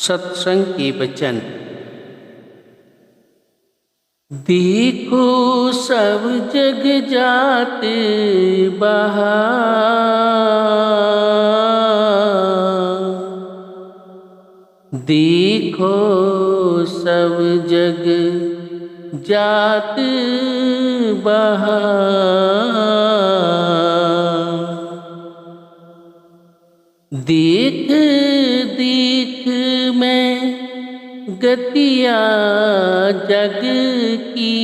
सत्संग के वचन। देखो सब जग जाते बहार, देखो सब जग जात बहार, देख देख मैं गतिया जग की,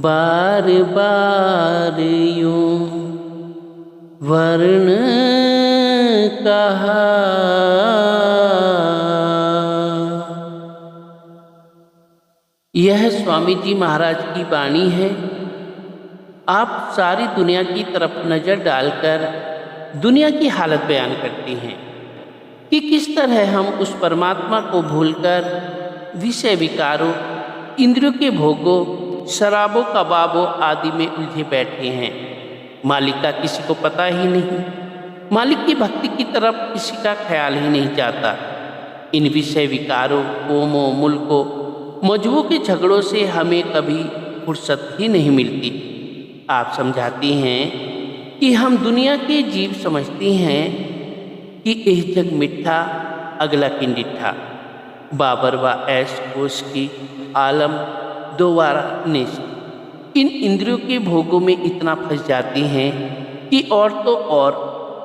बार बार यूं वर्ण कहा। यह स्वामी जी महाराज की वाणी है। आप सारी दुनिया की तरफ नज़र डालकर दुनिया की हालत बयान करती हैं कि किस तरह हम उस परमात्मा को भूलकर विषय विकारों, इंद्रियों के भोगों, शराबों कबाबों आदि में उलझे बैठे हैं। मालिक का किसी को पता ही नहीं, मालिक की भक्ति की तरफ किसी का ख्याल ही नहीं जाता। इन विषय विकारों, कोमों, मुल्कों, मजहबों के झगड़ों से हमें कभी फुर्सत ही नहीं मिलती। आप समझाती हैं कि हम दुनिया के जीव समझती हैं कि यह जग मिठा अगला की निठा, बाबर व ऐश कोश की आलम दोबारा निश। इन इंद्रियों के भोगों में इतना फंस जाती हैं कि और तो और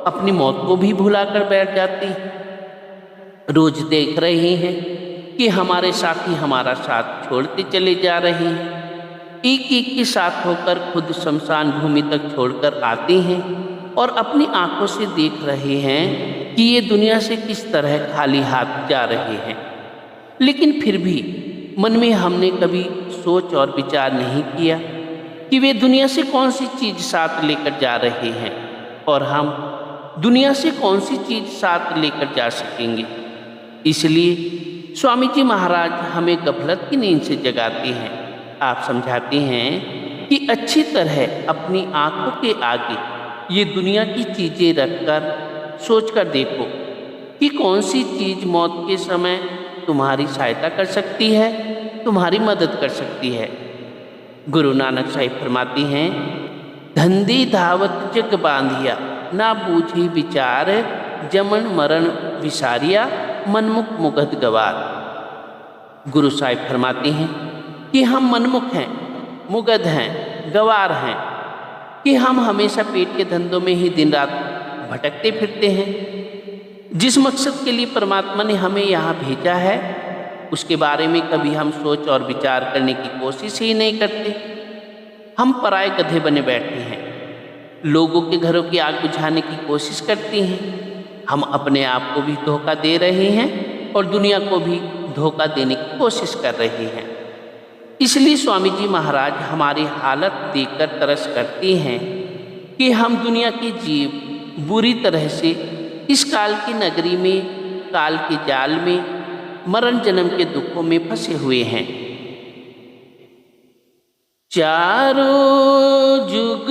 अपनी मौत को भी भुलाकर बैठ जाती। रोज देख रहे हैं कि हमारे साथी हमारा साथ छोड़ते चले जा रहे हैं, एक एक के साथ होकर खुद शमशान भूमि तक छोड़कर आते हैं और अपनी आंखों से देख रहे हैं कि ये दुनिया से किस तरह खाली हाथ जा रहे हैं। लेकिन फिर भी मन में हमने कभी सोच और विचार नहीं किया कि वे दुनिया से कौन सी चीज़ साथ लेकर जा रहे हैं और हम दुनिया से कौन सी चीज़ साथ लेकर जा सकेंगे। इसलिए स्वामी जी महाराज हमें गफलत की नींद से जगाते हैं। आप समझाते हैं कि अच्छी तरह अपनी आंखों के आगे ये दुनिया की चीज़ें रखकर सोचकर देखो कि कौन सी चीज़ मौत के समय तुम्हारी सहायता कर सकती है, तुम्हारी मदद कर सकती है। गुरु नानक साहिब फरमाती हैं, धंधी धावत जग बांधिया, ना बूझी विचार, जमन मरण विसारिया, मनमुख मुगध गवार। गुरु साहिब फरमाती हैं कि हम मनमुख हैं, मुगध हैं, गवार हैं, कि हम हमेशा पेट के धंधों में ही दिन रात भटकते फिरते हैं। जिस मकसद के लिए परमात्मा ने हमें यहाँ भेजा है उसके बारे में कभी हम सोच और विचार करने की कोशिश ही नहीं करते। हम पराये गधे बने बैठे हैं, लोगों के घरों की आग बुझाने की कोशिश करती हैं। हम अपने आप को भी धोखा दे रहे हैं और दुनिया को भी धोखा देने की कोशिश कर रहे हैं। इसलिए स्वामी जी महाराज हमारी हालत देखकर तरस करती हैं कि हम दुनिया के जीव बुरी तरह से इस काल की नगरी में, काल के जाल में, मरण जन्म के दुखों में फंसे हुए हैं। चारों जुग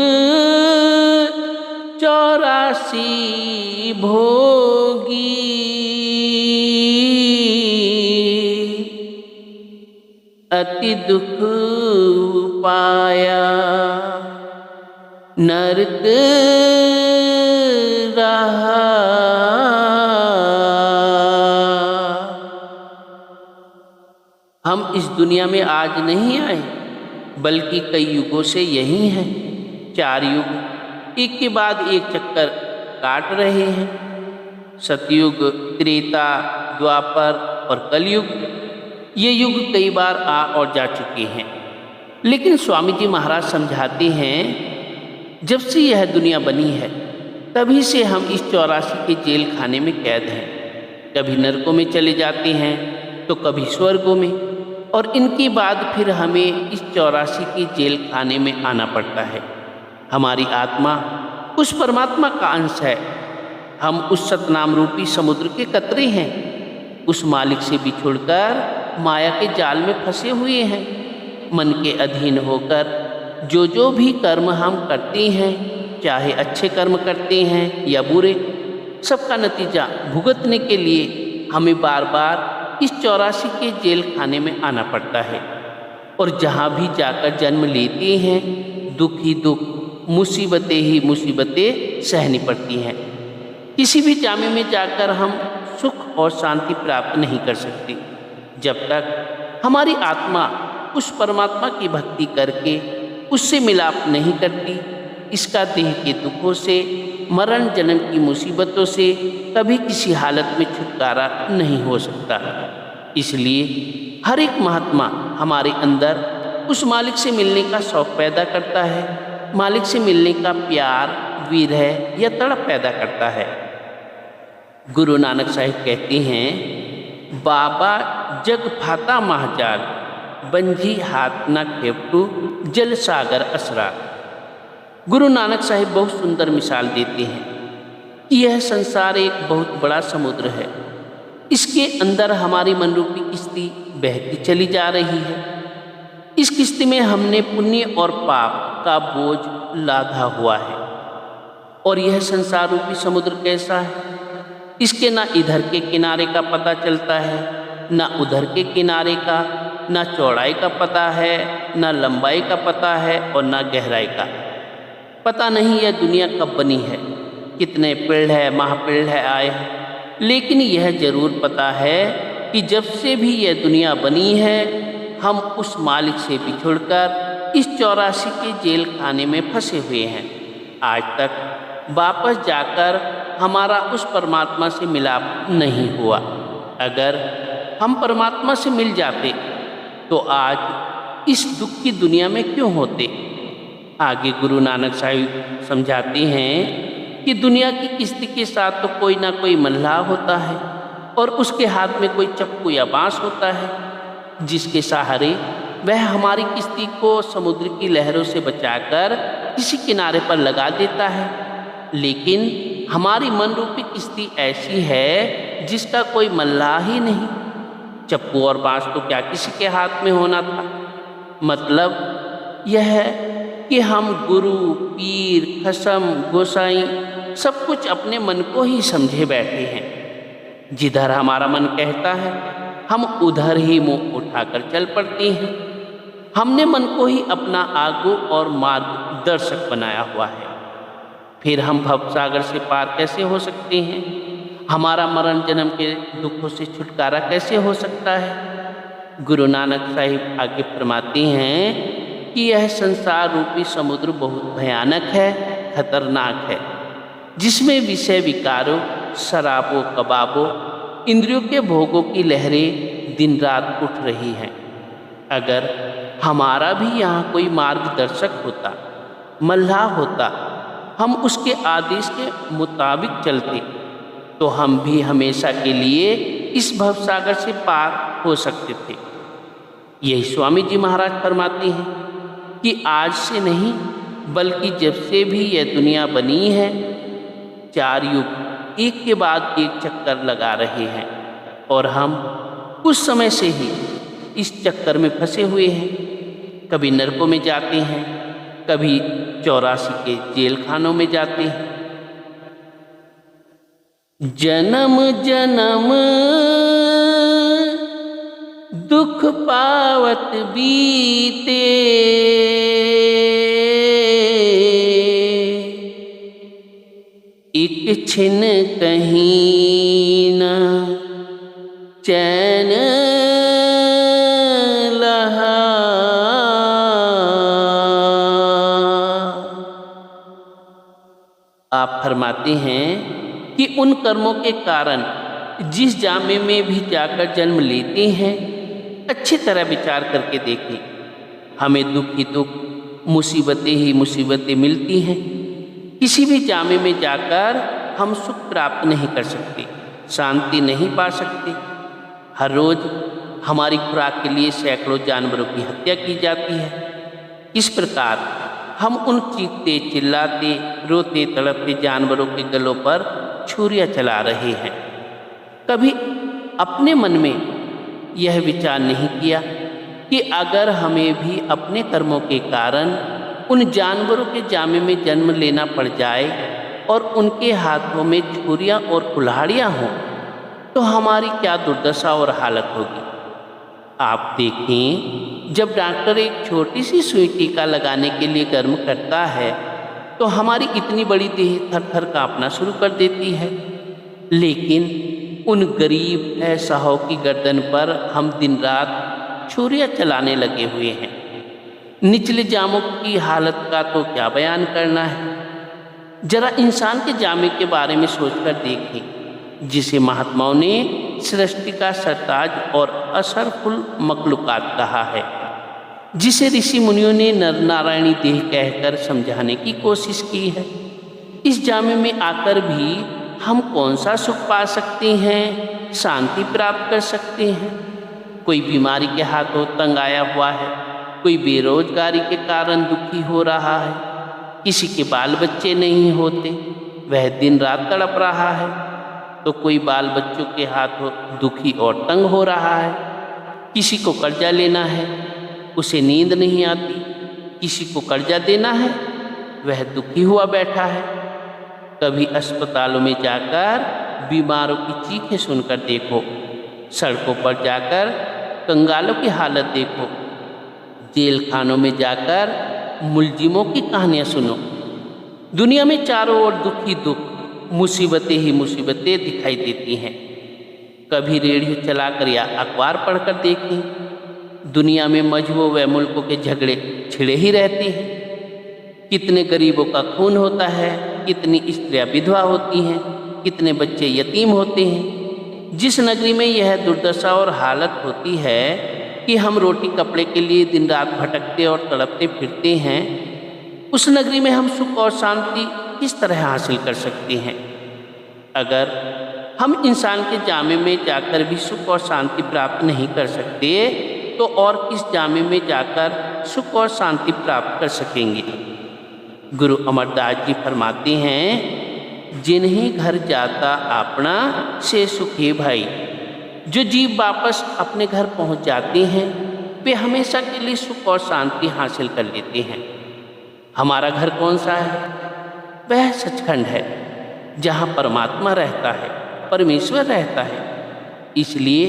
84 भोगी, अति दुख पाया, नरक रहा। हम इस दुनिया में आज नहीं आए बल्कि कई युगों से यही हैं। 4 युग एक के बाद एक चक्कर काट रहे हैं। सतयुग, त्रेता, द्वापर और कलयुग, ये युग कई बार आ और जा चुके हैं। लेकिन स्वामी जी महाराज समझाते हैं, जब से यह दुनिया बनी है तभी से हम इस 84 के जेल खाने में कैद हैं। कभी नरकों में चले जाते हैं तो कभी स्वर्गों में, और इनके बाद फिर हमें इस 84 के जेल खाने में आना पड़ता है। हमारी आत्मा उस परमात्मा का अंश है। हम उस सतनाम रूपी समुद्र के कतरे हैं। उस मालिक से बिछुड़कर माया के जाल में फंसे हुए हैं। मन के अधीन होकर जो भी कर्म हम करते हैं, चाहे अच्छे कर्म करते हैं या बुरे, सबका नतीजा भुगतने के लिए हमें बार बार इस 84 के जेल खाने में आना पड़ता है। और जहाँ भी जाकर जन्म लेते हैं, दुख ही दुख, मुसीबतें ही मुसीबतें सहनी पड़ती हैं। किसी भी जामे में जाकर हम सुख और शांति प्राप्त नहीं कर सकते जब तक हमारी आत्मा उस परमात्मा की भक्ति करके उससे मिलाप नहीं करती। इसका देह के दुखों से, मरण जन्म की मुसीबतों से कभी किसी हालत में छुटकारा नहीं हो सकता। इसलिए हर एक महात्मा हमारे अंदर उस मालिक से मिलने का शौक़ पैदा करता है, मालिक से मिलने का प्यार, विरह या तड़प पैदा करता है। गुरु नानक साहिब कहते हैं, बाबा जग फाता महाजाल, बंजी हाथ न खेपटू, जल सागर असरा। गुरु नानक साहिब बहुत सुंदर मिसाल देते हैं कि यह संसार एक बहुत बड़ा समुद्र है। इसके अंदर हमारी मनरूपी किश्ती बहती चली जा रही है। इस किश्ती में हमने पुण्य और पाप का बोझ लादा हुआ है। और यह संसार रूपी समुद्र कैसा है? इसके ना इधर के किनारे का पता चलता है, ना उधर के किनारे का, ना चौड़ाई का पता है, ना लंबाई का पता है और ना गहराई का। पता नहीं यह दुनिया कब बनी है, कितने पीढ़ है महापीढ़ है आए हैं, लेकिन यह जरूर पता है कि जब से भी यह दुनिया बनी है, हम उस मालिक से बिछुड़कर इस 84 के जेल खाने में फंसे हुए हैं। आज तक वापस जाकर हमारा उस परमात्मा से मिलाप नहीं हुआ। अगर हम परमात्मा से मिल जाते तो आज इस दुख की दुनिया में क्यों होते। आगे गुरु नानक साहिब समझाते हैं कि दुनिया की किश्ती के साथ तो कोई ना कोई मल्लाह होता है और उसके हाथ में कोई चप्पू या बांस होता है, जिसके सहारे वह हमारी किश्ती को समुद्र की लहरों से बचाकर किसी किनारे पर लगा देता है। लेकिन हमारी मन रूपी किश्ती ऐसी है जिसका कोई मल्लाह ही नहीं। चप्पू और बांस तो क्या किसी के हाथ में होना था। मतलब यह है कि हम गुरु, पीर, खसम, गोसाई सब कुछ अपने मन को ही समझे बैठे हैं। जिधर हमारा मन कहता है हम उधर ही मुंह उठाकर चल पड़ते हैं। हमने मन को ही अपना आगू और मार्गदर्शक बनाया हुआ है। फिर हम भवसागर से पार कैसे हो सकते हैं? हमारा मरण जन्म के दुखों से छुटकारा कैसे हो सकता है? गुरु नानक साहिब आगे फरमाते हैं कि यह संसार रूपी समुद्र बहुत भयानक है, खतरनाक है, जिसमें विषय विकारों, शराबों, कबाबों, इंद्रियों के भोगों की लहरें दिन रात उठ रही हैं। अगर हमारा भी यहाँ कोई मार्गदर्शक होता, मल्लाह होता, हम उसके आदेश के मुताबिक चलते तो हम भी हमेशा के लिए इस भवसागर से पार हो सकते थे। यही स्वामी जी महाराज फरमाते हैं कि आज से नहीं बल्कि जब से भी यह दुनिया बनी है, 4 युग एक के बाद एक चक्कर लगा रहे हैं और हम उस समय से ही इस चक्कर में फंसे हुए हैं। कभी नरकों में जाते हैं, कभी 84 के जेल खानों में जाते हैं। जन्म जन्म दुख पावत बीते, एक छिन कहीं न चैन लहा। आप फरमाते हैं कि उन कर्मों के कारण जिस जामे में भी जाकर जन्म लेते हैं, अच्छी तरह विचार करके देखें। हमें दुख ही दुख, मुसीबतें ही मुसीबतें मिलती हैं। किसी भी जामे में जाकर हम सुख प्राप्त नहीं कर सकते, शांति नहीं पा सकते। हर रोज हमारी खुराक के लिए सैकड़ों जानवरों की हत्या की जाती है। इस प्रकार हम उन चीखते, चिल्लाते, रोते, तड़पते जानवरों के गलों पर छुरियाँ चला रहे हैं। कभी अपने मन में यह विचार नहीं किया कि अगर हमें भी अपने कर्मों के कारण उन जानवरों के जामे में जन्म लेना पड़ जाए और उनके हाथों में छुरियां और कुल्हाड़ियां हों तो हमारी क्या दुर्दशा और हालत होगी। आप देखें, जब डॉक्टर एक छोटी सी सुई टीका लगाने के लिए गर्म करता है तो हमारी इतनी बड़ी देह थर थर कांपना शुरू कर देती है, लेकिन उन गरीब असहायों की गर्दन पर हम दिन रात छुरियां चलाने लगे हुए हैं। निचले जामों की हालत का तो क्या बयान करना है। जरा इंसान के जामे के बारे में सोचकर देखें, जिसे महात्माओं ने सृष्टि का सरताज और असरफुल मखलूकात कहा है, जिसे ऋषि मुनियों ने नर नारायणी देह कहकर समझाने की कोशिश की है। इस जामे में आकर भी हम कौन सा सुख पा सकते हैं, शांति प्राप्त कर सकते हैं। कोई बीमारी के हाथों तंग आया हुआ है, कोई बेरोजगारी के कारण दुखी हो रहा है, किसी के बाल बच्चे नहीं होते, वह दिन रात तड़प रहा है, तो कोई बाल बच्चों के हाथों दुखी और तंग हो रहा है। किसी को कर्जा लेना है, उसे नींद नहीं आती, किसी को कर्जा देना है, वह दुखी हुआ बैठा है। कभी अस्पतालों में जाकर बीमारों की चीखें सुनकर देखो, सड़कों पर जाकर कंगालों की हालत देखो, जेल खानों में जाकर मुलजिमों की कहानियाँ सुनो। दुनिया में चारों ओर दुख ही दुख, मुसीबतें ही मुसीबतें दिखाई देती हैं। कभी रेडियो चलाकर या अखबार पढ़कर देखें, दुनिया में मजहबों व मुल्कों के झगड़े छिड़े ही रहते हैं। कितने गरीबों का खून होता है, कितनी स्त्रियां विधवा होती हैं, कितने बच्चे यतीम होते हैं। जिस नगरी में यह दुर्दशा और हालत होती है कि हम रोटी कपड़े के लिए दिन रात भटकते और तड़पते फिरते हैं, उस नगरी में हम सुख और शांति किस तरह हासिल कर सकते हैं। अगर हम इंसान के जामे में जाकर भी सुख और शांति प्राप्त नहीं कर सकते तो और किस जामे में जाकर सुख और शांति प्राप्त कर सकेंगे। गुरु अमरदास जी फरमाते हैं, जिन्हें घर जाता अपना से सुखी भाई। जो जीव वापस अपने घर पहुंच जाते हैं वे हमेशा के लिए सुख और शांति हासिल कर लेते हैं। हमारा घर कौन सा है? वह सचखंड है, जहाँ परमात्मा रहता है, परमेश्वर रहता है। इसलिए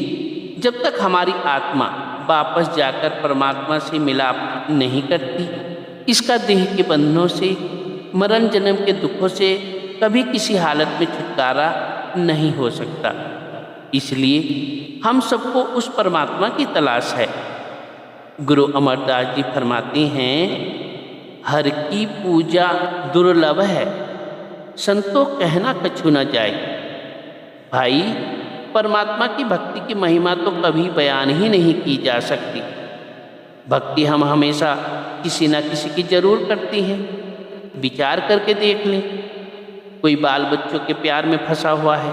जब तक हमारी आत्मा वापस जाकर परमात्मा से मिलाप नहीं करती, इसका देह के बंधनों से, मरण जन्म के दुखों से कभी किसी हालत में छुटकारा नहीं हो सकता। इसलिए हम सबको उस परमात्मा की तलाश है। गुरु अमरदास जी फरमाते हैं, हर की पूजा दुर्लभ है, संतो कहना कछु न जाए। भाई, परमात्मा की भक्ति की महिमा तो कभी बयान ही नहीं की जा सकती। भक्ति हम हमेशा किसी न किसी की जरूर करती हैं। विचार करके देख लें, कोई बाल बच्चों के प्यार में फंसा हुआ है,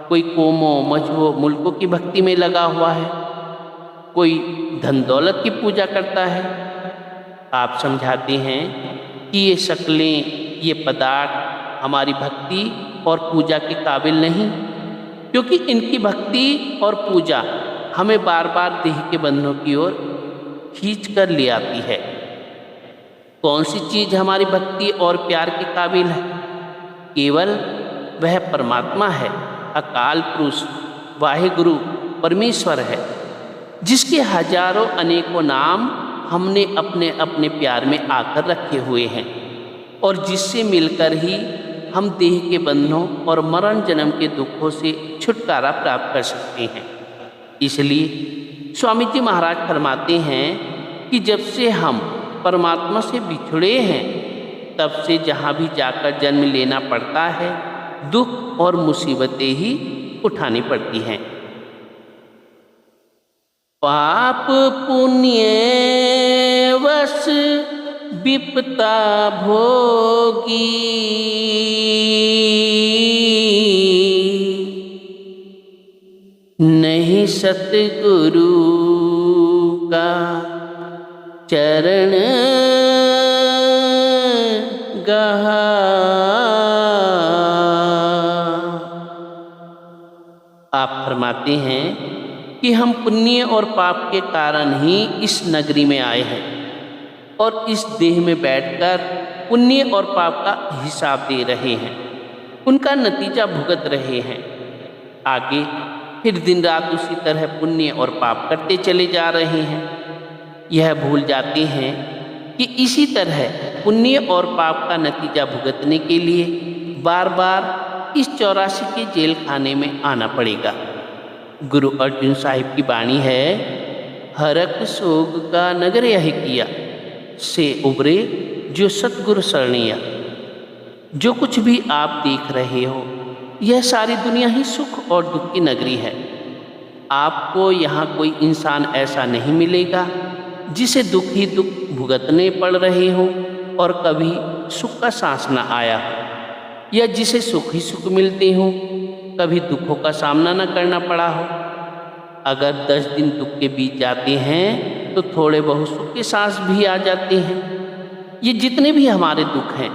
कोई कौमों मजहबों मुल्कों की भक्ति में लगा हुआ है, कोई धन दौलत की पूजा करता है। आप समझाते हैं कि ये शक्लें, ये पदार्थ हमारी भक्ति और पूजा के काबिल नहीं, क्योंकि इनकी भक्ति और पूजा हमें बार बार देह के बंधनों की ओर खींच कर ले आती है। कौन सी चीज़ हमारी भक्ति और प्यार के काबिल है? केवल वह परमात्मा है, अकाल पुरुष वाहिगुरु परमेश्वर है, जिसके हजारों अनेकों नाम हमने अपने अपने प्यार में आकर रखे हुए हैं और जिससे मिलकर ही हम देह के बंधनों और मरण जन्म के दुखों से छुटकारा प्राप्त कर सकते हैं। इसलिए स्वामी जी महाराज फरमाते हैं कि जब से हम परमात्मा से बिछड़े हैं, तब से जहाँ भी जाकर जन्म लेना पड़ता है, दुख और मुसीबतें ही उठानी पड़ती हैं। पाप पुण्य वश विपता भोगी, नहीं सतगुरु का चरण गहा। आप फरमाते हैं कि हम पुण्य और पाप के कारण ही इस नगरी में आए हैं और इस देह में बैठकर पुण्य और पाप का हिसाब दे रहे हैं। उनका नतीजा भुगत रहे हैं। आगे फिर दिन रात उसी तरह पुण्य और पाप करते चले जा रहे हैं। यह भूल जाते हैं कि इसी तरह पुण्य और पाप का नतीजा भुगतने के लिए बार बार इस 84 के जेल खाने में आना पड़ेगा। गुरु अर्जुन साहिब की वाणी है, हरक सोग का नगर यह किया, से उबरे जो सतगुरु शरणिया। जो कुछ भी आप देख रहे हो, यह सारी दुनिया ही सुख और दुख की नगरी है। आपको यहाँ कोई इंसान ऐसा नहीं मिलेगा जिसे दुख ही दुख भुगतने पड़ रहे हो और कभी सुख का सांस न आया हो, या जिसे सुख ही सुख मिलते हो, कभी दुखों का सामना न करना पड़ा हो। अगर 10 दिन दुख के बीत जाते हैं तो थोड़े बहुत सुख के सांस भी आ जाते हैं। ये जितने भी हमारे दुख हैं,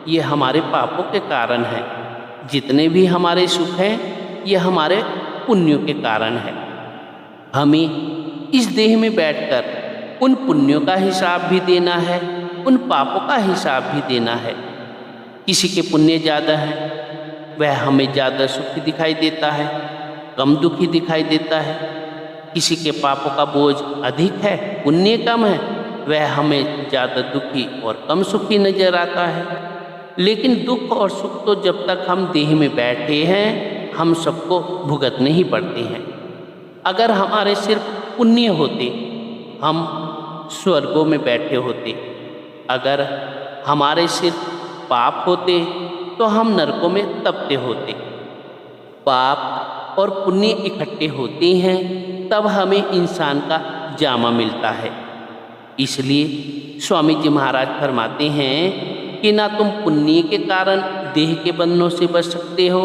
ये हमारे पापों के कारण हैं। जितने भी हमारे सुख हैं, ये हमारे पुण्यों के कारण है। हमें इस देह में बैठकर उन पुण्यों का हिसाब भी देना है, उन पापों का हिसाब भी देना है। किसी के पुण्य ज़्यादा है, वह हमें ज़्यादा सुखी दिखाई देता है, कम दुखी दिखाई देता है। किसी के पापों का बोझ अधिक है, पुण्य कम है, वह हमें ज़्यादा दुखी और कम सुखी नजर आता है। लेकिन दुख और सुख तो जब तक हम देह में बैठे हैं, हम सबको भुगतने ही पड़ते हैं। अगर हमारे सिर्फ पुण्य होते, हम स्वर्गों में बैठे होते। अगर हमारे सिर्फ पाप होते तो हम नरकों में तपते होते। पाप और पुण्य इकट्ठे होते हैं, तब हमें इंसान का जामा मिलता है। इसलिए स्वामी जी महाराज फरमाते हैं कि ना तुम पुण्य के कारण देह के बंधनों से बच सकते हो,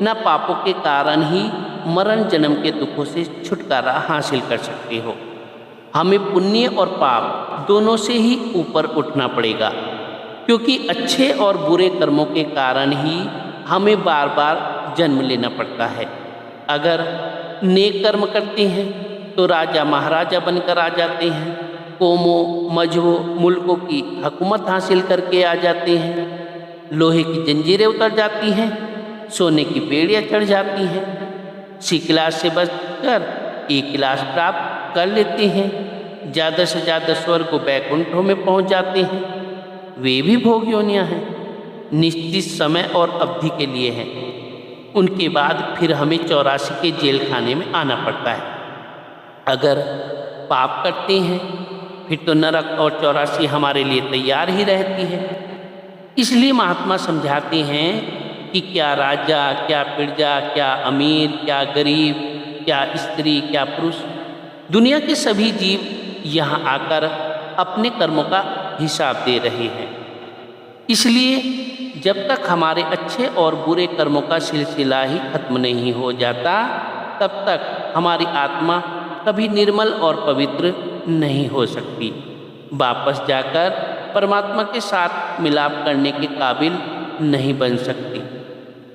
ना पापों के कारण ही मरण जन्म के दुखों से छुटकारा हासिल कर सकते हो। हमें पुण्य और पाप दोनों से ही ऊपर उठना पड़ेगा, क्योंकि अच्छे और बुरे कर्मों के कारण ही हमें बार बार जन्म लेना पड़ता है। अगर नेक कर्म करते हैं तो राजा महाराजा बनकर आ जाते हैं, कौमों मजहबों मुल्कों की हुकूमत हासिल करके आ जाते हैं, लोहे की जंजीरें उतर जाती हैं, सोने की बेड़ियाँ चढ़ जाती हैं, सी क्लास से बचकर ए क्लास प्राप्त कर लेते हैं, ज़्यादा से ज़्यादा स्वर्ग को बैकुंठों में पहुँच जाते हैं। वे भी भोग योनियाँ हैं, निश्चित समय और अवधि के लिए हैं। उनके बाद फिर हमें 84 के जेल खाने में आना पड़ता है। अगर पाप करते हैं फिर तो नरक और 84 हमारे लिए तैयार ही रहती है। इसलिए महात्मा समझाते हैं कि क्या राजा, क्या प्रजा, क्या अमीर, क्या गरीब, क्या स्त्री, क्या पुरुष, दुनिया के सभी जीव यहाँ आकर अपने कर्मों का हिसाब दे रहे हैं। इसलिए जब तक हमारे अच्छे और बुरे कर्मों का सिलसिला ही खत्म नहीं हो जाता, तब तक हमारी आत्मा कभी निर्मल और पवित्र नहीं हो सकती, वापस जाकर परमात्मा के साथ मिलाप करने के काबिल नहीं बन सकती।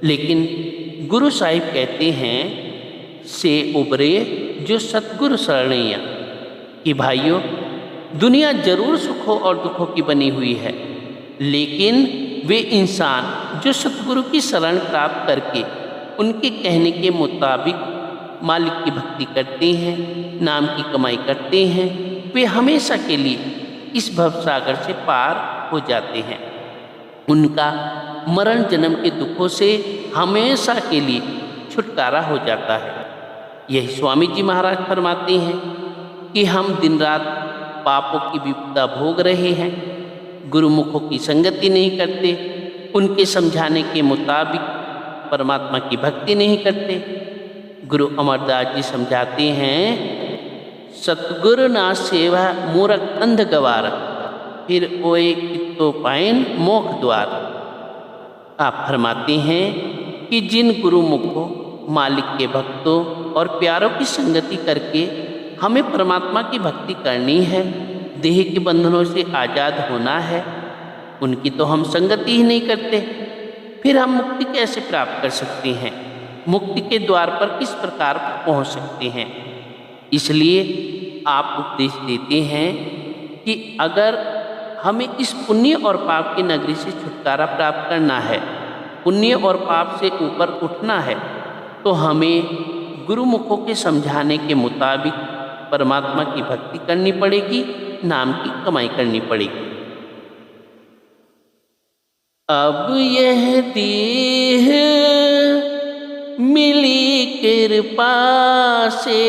लेकिन गुरु साहिब कहते हैं, से उबरे जो सतगुरु शरणैया, कि भाइयों दुनिया जरूर सुखों और दुखों की बनी हुई है, लेकिन वे इंसान जो सतगुरु की शरण प्राप्त करके उनके कहने के मुताबिक मालिक की भक्ति करते हैं, नाम की कमाई करते हैं, वे हमेशा के लिए इस भवसागर से पार हो जाते हैं। उनका मरण जन्म के दुखों से हमेशा के लिए छुटकारा हो जाता है। यही स्वामी जी महाराज फरमाते हैं कि हम दिन रात पापों की विपदा भोग रहे हैं, गुरुमुखों की संगति नहीं करते, उनके समझाने के मुताबिक परमात्मा की भक्ति नहीं करते। गुरु अमरदास जी समझाते हैं, सतगुरु ना सेवा मूरख अंध गवार, फिर ओए कितो पाइन मोख द्वार। आप फरमाते हैं कि जिन गुरुमुखों, मालिक के भक्तों और प्यारों की संगति करके हमें परमात्मा की भक्ति करनी है, देह के बंधनों से आज़ाद होना है, उनकी तो हम संगति ही नहीं करते, फिर हम मुक्ति कैसे प्राप्त कर सकते हैं, मुक्ति के द्वार पर किस प्रकार पहुंच सकते हैं। इसलिए आप उपदेश देते हैं कि अगर हमें इस पुण्य और पाप की नगरी से छुटकारा प्राप्त करना है, पुण्य और पाप से ऊपर उठना है तो हमें गुरुमुखों के समझाने के मुताबिक परमात्मा की भक्ति करनी पड़ेगी, नाम की कमाई करनी पड़ेगी। अब यह देह मिली कृपा से,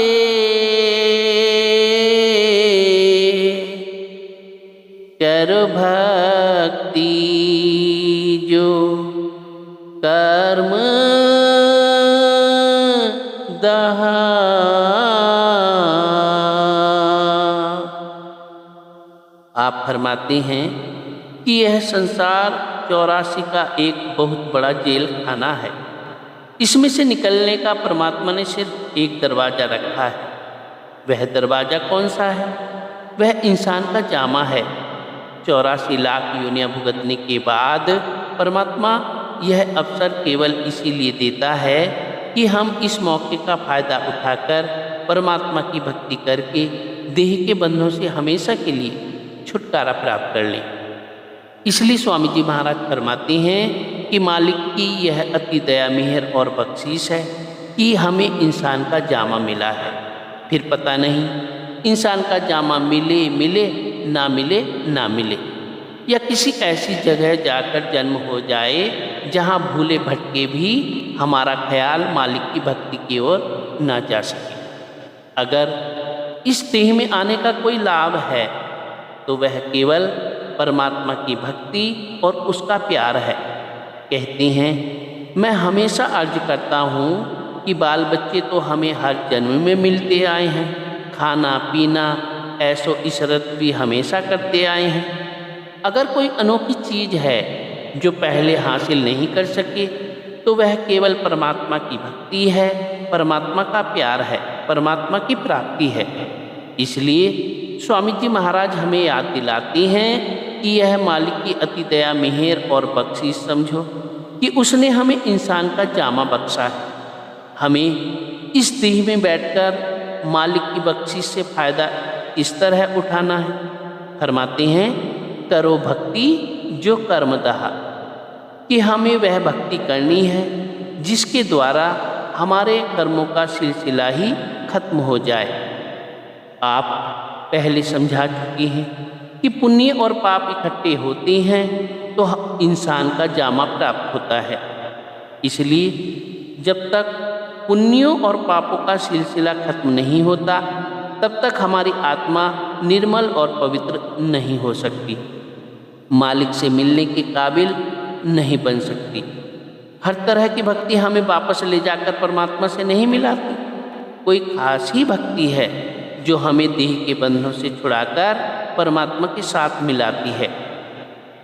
कर भक्ति जो कर्म दहा। आप फरमाते हैं कि यह संसार 84 का एक बहुत बड़ा जेल खाना है। इसमें से निकलने का परमात्मा ने सिर्फ एक दरवाज़ा रखा है। वह दरवाज़ा कौन सा है? वह इंसान का जामा है। 84 लाख योनियां भुगतने के बाद परमात्मा यह अवसर केवल इसीलिए देता है कि हम इस मौके का फ़ायदा उठाकर परमात्मा की भक्ति करके देह के बंधनों से हमेशा के लिए छुटकारा प्राप्त कर लें। इसलिए स्वामी जी महाराज फरमाते हैं कि मालिक की यह अति दया मेहर और बख्शीश है कि हमें इंसान का जामा मिला है। फिर पता नहीं इंसान का जामा मिले मिले ना मिले ना मिले, या किसी ऐसी जगह जाकर जन्म हो जाए जहाँ भूले भटके भी हमारा ख्याल मालिक की भक्ति की ओर ना जा सके। अगर इस देह में आने का कोई लाभ है तो वह केवल परमात्मा की भक्ति और उसका प्यार है। कहते हैं, मैं हमेशा अर्ज करता हूँ कि बाल बच्चे तो हमें हर जन्म में मिलते आए हैं, खाना पीना ऐसो इशरत भी हमेशा करते आए हैं। अगर कोई अनोखी चीज़ है जो पहले हासिल नहीं कर सके तो वह केवल परमात्मा की भक्ति है, परमात्मा का प्यार है, परमात्मा की प्राप्ति है। इसलिए स्वामी जी महाराज हमें याद दिलाती हैं कि यह मालिक की अति दया मेहर और बख्शीश समझो कि उसने हमें इंसान का जामा बख्शा है। हमें इस देह में बैठकर मालिक की बख्शीश से फ़ायदा किस तरह उठाना है? फरमाते हैं, करो भक्ति जो कर्म दहा, कि हमें वह भक्ति करनी है जिसके द्वारा हमारे कर्मों का सिलसिला ही खत्म हो जाए। आप पहले समझा चुकी हैं कि पुण्य और पाप इकट्ठे होते हैं तो इंसान का जामा प्राप्त होता है। इसलिए जब तक पुण्यों और पापों का सिलसिला खत्म नहीं होता तब तक हमारी आत्मा निर्मल और पवित्र नहीं हो सकती, मालिक से मिलने के काबिल नहीं बन सकती। हर तरह की भक्ति हमें वापस ले जाकर परमात्मा से नहीं मिलाती। कोई खास ही भक्ति है जो हमें देह के बंधनों से छुड़ाकर परमात्मा के साथ मिलाती है।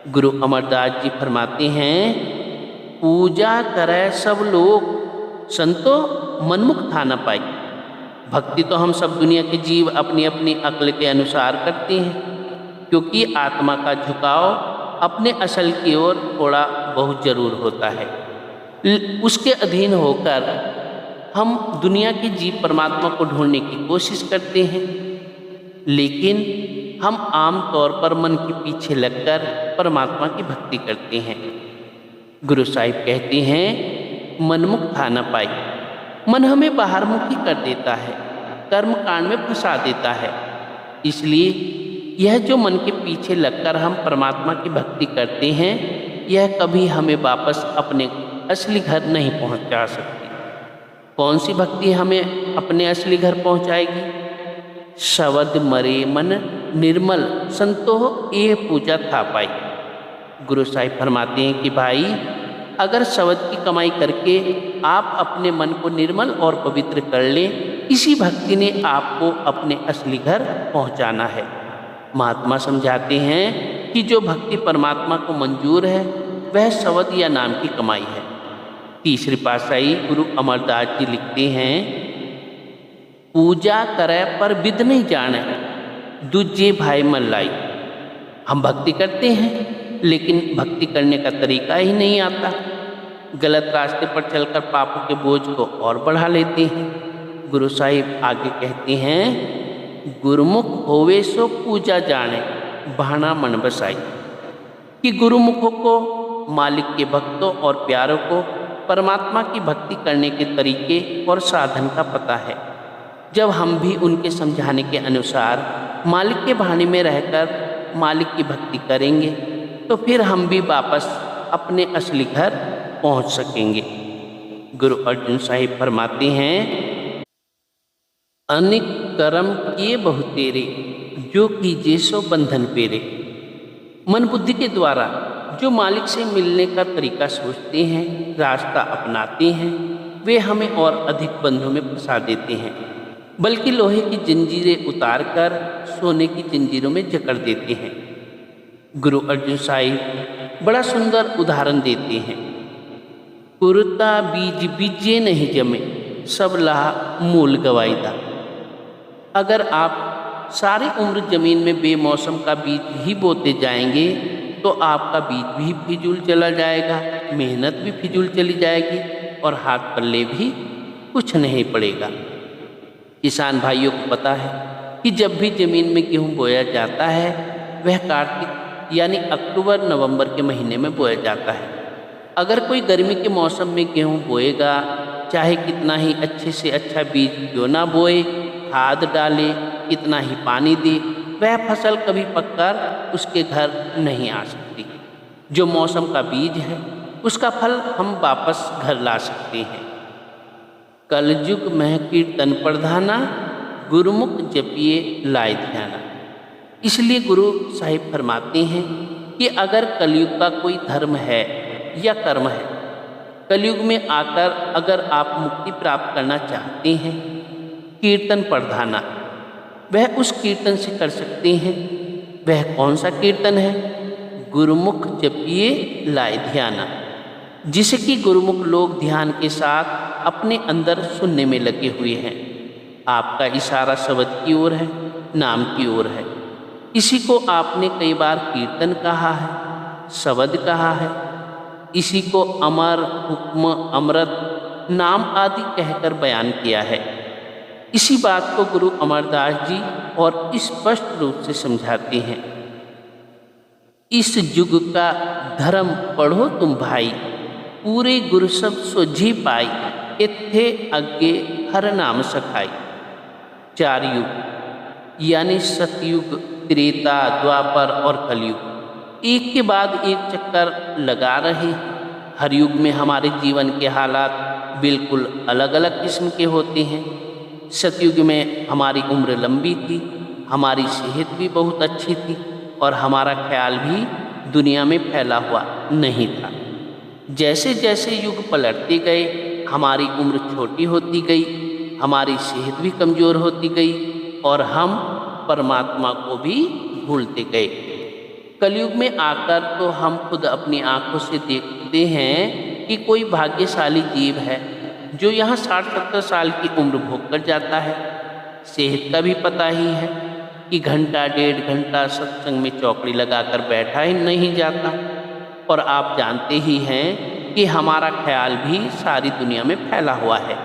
गुरु अमरदास जी फरमाते हैं, पूजा करे सब लोग संतो मनमुख था न पाई। भक्ति तो हम सब दुनिया के जीव अपनी अपनी अक्ल के अनुसार करते हैं, क्योंकि आत्मा का झुकाव अपने असल की ओर थोड़ा बहुत जरूर होता है। उसके अधीन होकर हम दुनिया के जीव परमात्मा को ढूंढने की कोशिश करते हैं, लेकिन हम आम तौर पर मन के पीछे लगकर परमात्मा की भक्ति करते हैं। गुरु साहिब कहते हैं, मनमुख था न पाई। मन हमें बाहरमुखी कर देता है, कर्म कांड में फंसा देता है। इसलिए यह जो मन के पीछे लगकर हम परमात्मा की भक्ति करते हैं, यह कभी हमें वापस अपने असली घर नहीं पहुंचा सकती। कौन सी भक्ति हमें अपने असली घर पहुंचाएगी? शब्द मरे मन निर्मल संतोह ये पूजा था पाई। गुरु साहिब फरमाते हैं कि भाई, अगर शब्द की कमाई करके आप अपने मन को निर्मल और पवित्र कर लें, इसी भक्ति ने आपको अपने असली घर पहुंचाना है। महात्मा समझाते हैं कि जो भक्ति परमात्मा को मंजूर है वह शब्द या नाम की कमाई है। तीसरी पातशाही गुरु अमरदास जी लिखते हैं, पूजा करे पर विद नहीं जाने, दूजे भाई मन लाई। हम भक्ति करते हैं लेकिन भक्ति करने का तरीका ही नहीं आता। गलत रास्ते पर चलकर पापों के बोझ को और बढ़ा लेते हैं। गुरु साहिब आगे कहते हैं, गुरुमुख होवे सो पूजा जाने, बहाना मन बसाई। कि गुरुमुखों को मालिक के भक्तों और प्यारों को परमात्मा की भक्ति करने के तरीके और साधन का पता है। जब हम भी उनके समझाने के अनुसार मालिक के भाने में रहकर मालिक की भक्ति करेंगे तो फिर हम भी वापस अपने असली घर पहुंच सकेंगे। गुरु अर्जुन साहिब फरमाते हैं, अनेक कर्म किए बहु तेरे, जो कीजिए सो बंधन पेरे। मन बुद्धि के द्वारा जो मालिक से मिलने का तरीका सोचते हैं, रास्ता अपनाते हैं, वे हमें और अधिक बंधनों में फंसा देते हैं, बल्कि लोहे की जंजीरें उतारकर सोने की जंजीरों में जकड़ देते हैं। गुरु अर्जुन साहिब बड़ा सुंदर उदाहरण देते हैं, कुरता बीज बीजे नहीं जमे, सब लाह मूल गवाईदा। अगर आप सारी उम्र जमीन में बेमौसम का बीज ही बोते जाएंगे तो आपका बीज भी फिजूल चला जाएगा, मेहनत भी फिजूल चली जाएगी और हाथ पल्ले भी कुछ नहीं पड़ेगा। किसान भाइयों को पता है कि जब भी ज़मीन में गेहूँ बोया जाता है वह कार्तिक यानी अक्टूबर नवंबर के महीने में बोया जाता है। अगर कोई गर्मी के मौसम में गेहूँ बोएगा, चाहे कितना ही अच्छे से अच्छा बीज क्यों ना बोए, खाद डाले, कितना ही पानी दे, वह फसल कभी पककर उसके घर नहीं आ सकती। जो मौसम का बीज है उसका फल हम वापस घर ला सकते हैं। कलयुग मह कीर्तन प्रधाना, गुरुमुख जपिए लाए ध्याना। इसलिए गुरु साहिब फरमाते हैं कि अगर कलयुग का कोई धर्म है या कर्म है, कलयुग में आकर अगर आप मुक्ति प्राप्त करना चाहते हैं, कीर्तन प्रधाना, वह उस कीर्तन से कर सकते हैं। वह कौन सा कीर्तन है? गुरुमुख जपिए लाए ध्याना, जिसे कि गुरुमुख लोग ध्यान के साथ अपने अंदर सुनने में लगे हुए हैं। आपका इशारा शब्द की ओर है, नाम की ओर है। इसी को आपने कई बार कीर्तन कहा है, शब्द कहा है। इसी को अमर, हुक्म, अमृत, नाम आदि कहकर बयान किया है। इसी बात को गुरु अमरदास जी और स्पष्ट रूप से समझाते हैं। इस युग का धर्म पढ़ो तुम भाई, पूरे गुरु सब सोझी पाई, इत्थे अग्गे हर नाम सखाई। 4 युग यानी सतयुग, त्रेता, द्वापर और कलयुग एक के बाद एक चक्कर लगा रहे। हर युग में हमारे जीवन के हालात बिल्कुल अलग अलग किस्म के होते हैं। सतयुग में हमारी उम्र लंबी थी, हमारी सेहत भी बहुत अच्छी थी और हमारा ख्याल भी दुनिया में फैला हुआ नहीं था। जैसे जैसे युग पलटते गए, हमारी उम्र छोटी होती गई, हमारी सेहत भी कमज़ोर होती गई और हम परमात्मा को भी भूलते गए। कलयुग में आकर तो हम खुद अपनी आंखों से देखते हैं कि कोई भाग्यशाली जीव है जो यहाँ 60-70 साल की उम्र भोग कर जाता है। सेहत का भी पता ही है कि घंटा 1.5 घंटा सत्संग में चौकड़ी लगाकर बैठा ही नहीं जाता। और आप जानते ही हैं कि हमारा ख्याल भी सारी दुनिया में फैला हुआ है।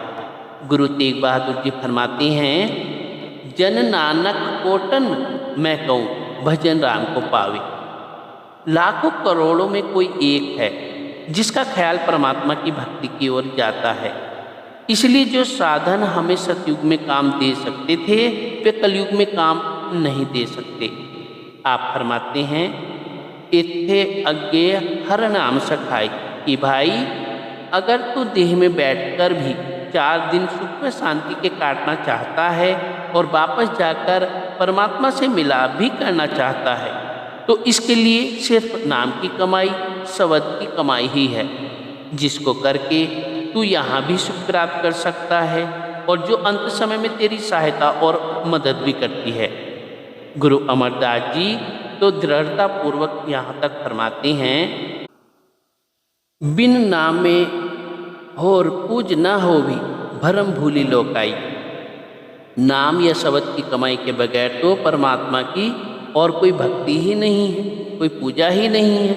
गुरु तेग बहादुर जी फरमाते हैं, जन नानक कोटन मैं कहूँ भजन राम को पावे। लाखों करोड़ों में कोई एक है जिसका ख्याल परमात्मा की भक्ति की ओर जाता है। इसलिए जो साधन हमें सतयुग में काम दे सकते थे वे कलयुग में काम नहीं दे सकते। आप फरमाते हैं, इत्थे अग्गे हर नाम सखाई, कि भाई अगर तू देह में बैठकर भी 4 दिन सुख में शांति के काटना चाहता है और वापस जाकर परमात्मा से मिलाप भी करना चाहता है तो इसके लिए सिर्फ नाम की कमाई, शब्द की कमाई ही है, जिसको करके तू यहाँ भी सुख प्राप्त कर सकता है और जो अंत समय में तेरी सहायता और मदद भी करती है। गुरु अमरदास जी तो दृढ़ता पूर्वक यहाँ तक फरमाते हैं, बिन नामे होर पूज ना हो भी भरम भूली लोकाई। नाम या शब्द की कमाई के बगैर तो परमात्मा की और कोई भक्ति ही नहीं है, कोई पूजा ही नहीं है।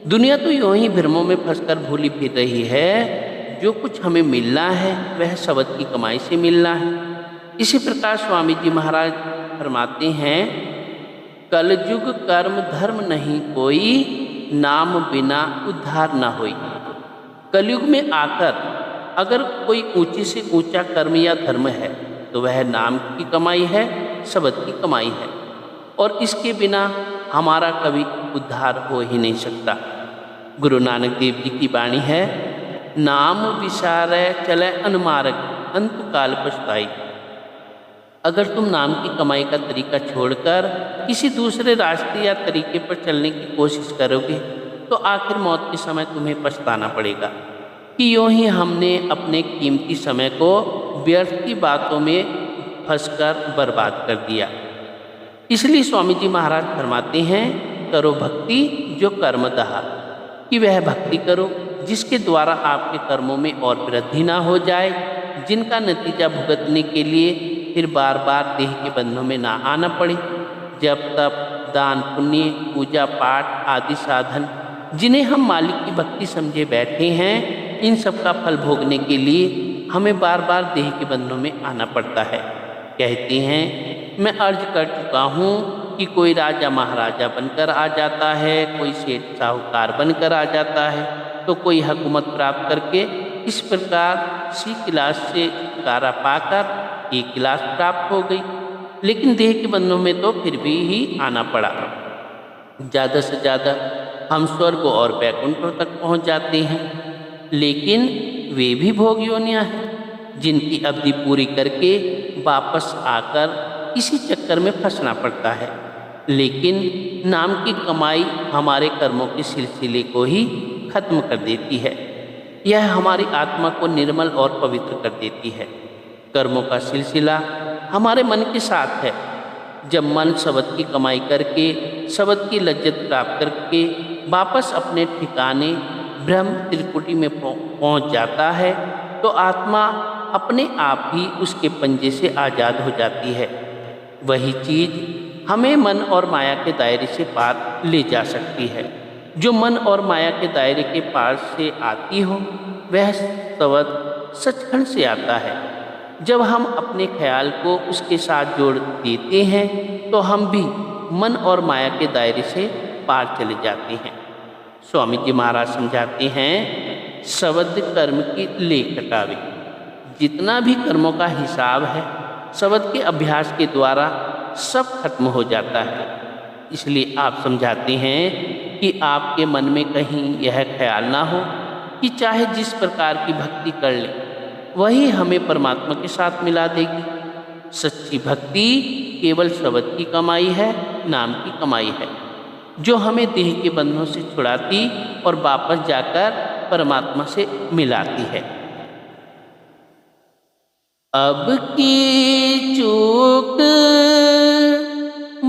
दुनिया तो यूँ ही भ्रमों में फंसकर भूली फिर रही है। जो कुछ हमें मिलना है वह शब्द की कमाई से मिलना है। इसी प्रकार स्वामी जी महाराज फरमाते हैं, कलयुग कर्म धर्म नहीं कोई, नाम बिना उद्धार न होई। कलयुग में आकर अगर कोई ऊंचे से ऊंचा कर्म या धर्म है तो वह नाम की कमाई है, शब्द की कमाई है, और इसके बिना हमारा कभी उद्धार हो ही नहीं सकता। गुरु नानक देव जी की वाणी है, नाम विसारय चले अनुमार्ग अंत काल पछताई। अगर तुम नाम की कमाई का तरीका छोड़कर किसी दूसरे रास्ते या तरीके पर चलने की कोशिश करोगे तो आखिर मौत के समय तुम्हें पछताना पड़ेगा कि यूँ ही हमने अपने कीमती समय को व्यर्थ की बातों में फंसकर बर्बाद कर दिया। इसलिए स्वामी जी महाराज फरमाते हैं, करो भक्ति जो कर्मदह, कि वह भक्ति करो जिसके द्वारा आपके कर्मों में और वृद्धि ना हो जाए, जिनका नतीजा भुगतने के लिए फिर बार बार देह के बंधनों में ना आना पड़े। जब तप, दान, पुण्य, पूजा पाठ आदि साधन जिन्हें हम मालिक की भक्ति समझे बैठे हैं, इन सब का फल भोगने के लिए हमें बार बार देह के बंधनों में आना पड़ता है। कहते हैं, मैं अर्ज कर चुका हूँ कि कोई राजा महाराजा बनकर आ जाता है, कोई सेठ साहूकार बनकर आ जाता है, तो कोई हुकूमत प्राप्त करके इस प्रकार सी क्लास से छुटकारा पाकर एक क्लास प्राप्त हो गई, लेकिन देह के बंधनों में तो फिर भी ही आना पड़ा। ज़्यादा से ज़्यादा हम स्वर्ग और वैकुंठों तक पहुँच जाते हैं, लेकिन वे भी भोग योनियाँ हैं जिनकी अवधि पूरी करके वापस आकर इसी चक्कर में फंसना पड़ता है। लेकिन नाम की कमाई हमारे कर्मों के सिलसिले को ही खत्म कर देती है। यह हमारी आत्मा को निर्मल और पवित्र कर देती है। कर्मों का सिलसिला हमारे मन के साथ है। जब मन शब्द की कमाई करके, शब्द की लज्जत प्राप्त करके वापस अपने ठिकाने ब्रह्म त्रिकुटी में पहुंच जाता है, तो आत्मा अपने आप ही उसके पंजे से आज़ाद हो जाती है। वही चीज़ हमें मन और माया के दायरे से पार ले जा सकती है। जो मन और माया के दायरे के पार से आती हो, वह शब्द सचखंड से आता है। जब हम अपने ख्याल को उसके साथ जोड़ देते हैं तो हम भी मन और माया के दायरे से पार चले जाते हैं। स्वामी जी महाराज समझाते हैं, शब्द कर्म की ले कटावे। जितना भी कर्मों का हिसाब है, शब्द के अभ्यास के द्वारा सब खत्म हो जाता है। इसलिए आप समझाते हैं कि आपके मन में कहीं यह ख्याल ना हो कि चाहे जिस प्रकार की भक्ति कर ले, वही हमें परमात्मा के साथ मिला देगी। सच्ची भक्ति केवल शब्द की कमाई है, नाम की कमाई है, जो हमें देह के बंधनों से छुड़ाती और वापस जाकर परमात्मा से मिलाती है। अब की चूक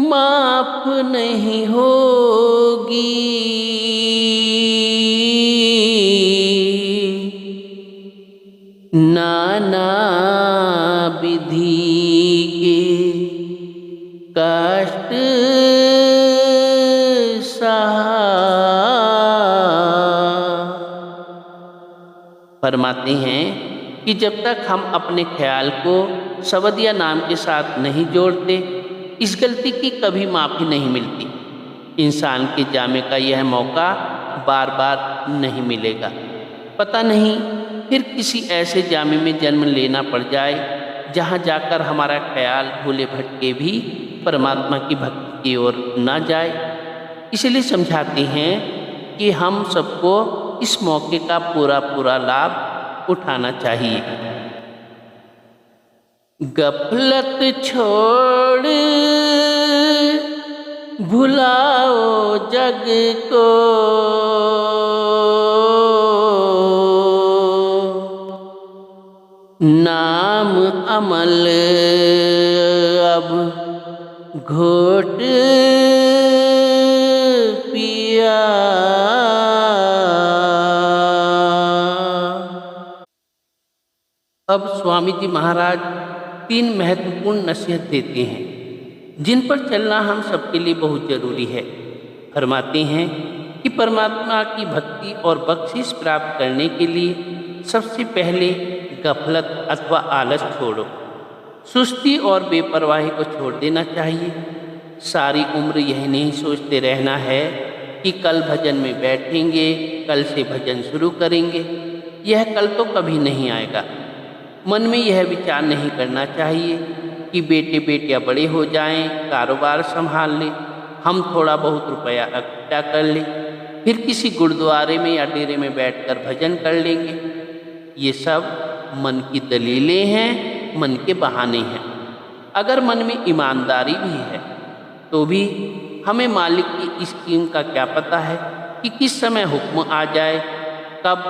माफ नहीं होगी, नाना विधि के कष्ट फरमाते हैं कि जब तक हम अपने ख्याल को शब्द या नाम के साथ नहीं जोड़ते, इस गलती की कभी माफ़ी नहीं मिलती। इंसान के जामे का यह मौका बार बार नहीं मिलेगा। पता नहीं फिर किसी ऐसे जामे में जन्म लेना पड़ जाए जहाँ जाकर हमारा ख्याल भूले भटके भी परमात्मा की भक्ति की ओर न जाए। इसलिए समझाते हैं कि हम सबको इस मौके का पूरा लाभ उठाना चाहिए। गफलत छोड़ भुलाओ जग को, नाम अमल अब घोट पिया। अब स्वामी जी महाराज 3 महत्वपूर्ण नसीहत देते हैं जिन पर चलना हम सबके लिए बहुत जरूरी है। फरमाते हैं कि परमात्मा की भक्ति और बख्शिश प्राप्त करने के लिए सबसे पहले गफलत अथवा आलस छोड़ो। सुस्ती और बेपरवाही को छोड़ देना चाहिए। सारी उम्र यह नहीं सोचते रहना है कि कल भजन में बैठेंगे, कल से भजन शुरू करेंगे। यह कल तो कभी नहीं आएगा। मन में यह विचार नहीं करना चाहिए कि बेटे बेटियां बड़े हो जाएं, कारोबार संभाल लें, हम थोड़ा बहुत रुपया इकट्ठा कर लें, फिर किसी गुरुद्वारे में या डेरे में बैठकर भजन कर लेंगे। ये सब मन की दलीलें हैं, मन के बहाने हैं। अगर मन में ईमानदारी भी है तो भी हमें मालिक की स्कीम का क्या पता है कि किस समय हुक्म आ जाए, कब